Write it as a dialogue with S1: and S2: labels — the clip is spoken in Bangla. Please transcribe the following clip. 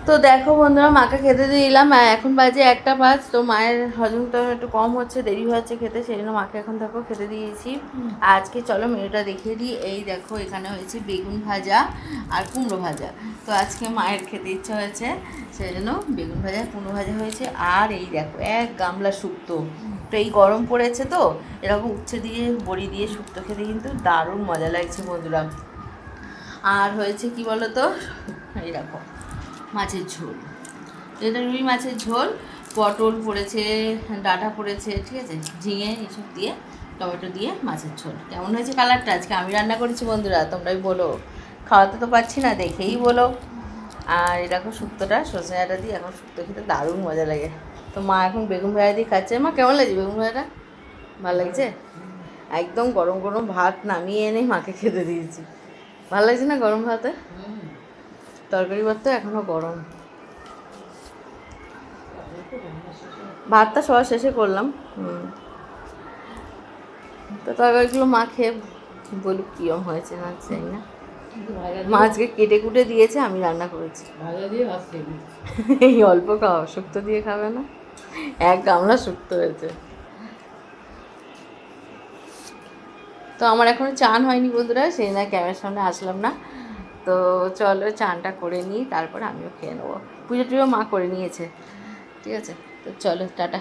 S1: তো দেখো বন্ধুরা, মাকে খেতে দিয়ে দিলাম। এখন বাজে 1:05। তো মায়ের হজমটা একটু কম হচ্ছে, দেরি হচ্ছে খেতে, সেই জন্য মাকে এখন দেখো খেতে দিয়েছি। আজকে চলো মেনুটা দেখিয়ে দিই। এই দেখো, এখানে হয়েছে বেগুন ভাজা আর কুমড়ো ভাজা। তো আজকে মায়ের খেতে ইচ্ছা হয়েছে, সেই জন্য বেগুন ভাজা কুমড়ো ভাজা হয়েছে। আর এই দেখো, 1 গামলা শুক্তো। তো এই গরম পড়েছে, তো এরকম উচ্ছে দিয়ে বড়ি দিয়ে শুক্তো খেতে কিন্তু দারুণ মজা লাগছে বন্ধুরা। আর হয়েছে কি বলো তো, এই দেখো মাছের ঝোল, এটা রুই মাছের ঝোল, পটল পড়েছে, ডাঁটা পড়েছে, ঠিক আছে, ঝিঙে এসব দিয়ে টমেটো দিয়ে মাছের ঝোল। কেমন হয়েছে কালারটা? আজকে আমি রান্না করেছি বন্ধুরা, তোমরাই বলো। খাওয়াতে তো পারছি না, দেখেই বলো। আর এরকম শুক্তোটা সজনে ডাঁটা দিয়ে এখন শুক্তো খেতে দারুণ মজা লাগে। তো মা এখন বেগুন ভাজা দিয়ে খাচ্ছে। মা কেমন লাগছে বেগুন ভাজাটা? ভালো লাগছে? একদম গরম গরম ভাত নামিয়ে এনে মাকে খেতে দিয়েছি। ভালো লাগছে না গরম ভাতে? তরকারি ভাত তো এখনও গরম। ভাতটা সবার শেষে করলাম। তো তরকারিগুলো মা খেয়ে বলুক কীরকম হয়েছে, না চাই না। মা আজকে কেটে কুটে দিয়েছে, আমি রান্না করেছি। এই অল্প খাওয়া, শুক্তো দিয়ে খাবে না? 1 গামলা শুক্তো হয়েছে। তো আমার এখনও চান হয়নি বন্ধুরা, সেই না ক্যামেরার সামনে আসলাম না। তো চলো চানটা করে নিই, তারপর আমিও খেয়ে নেবো। পুজো টুজো মা করে নিয়েছে, ঠিক আছে। তো চলো টাটা।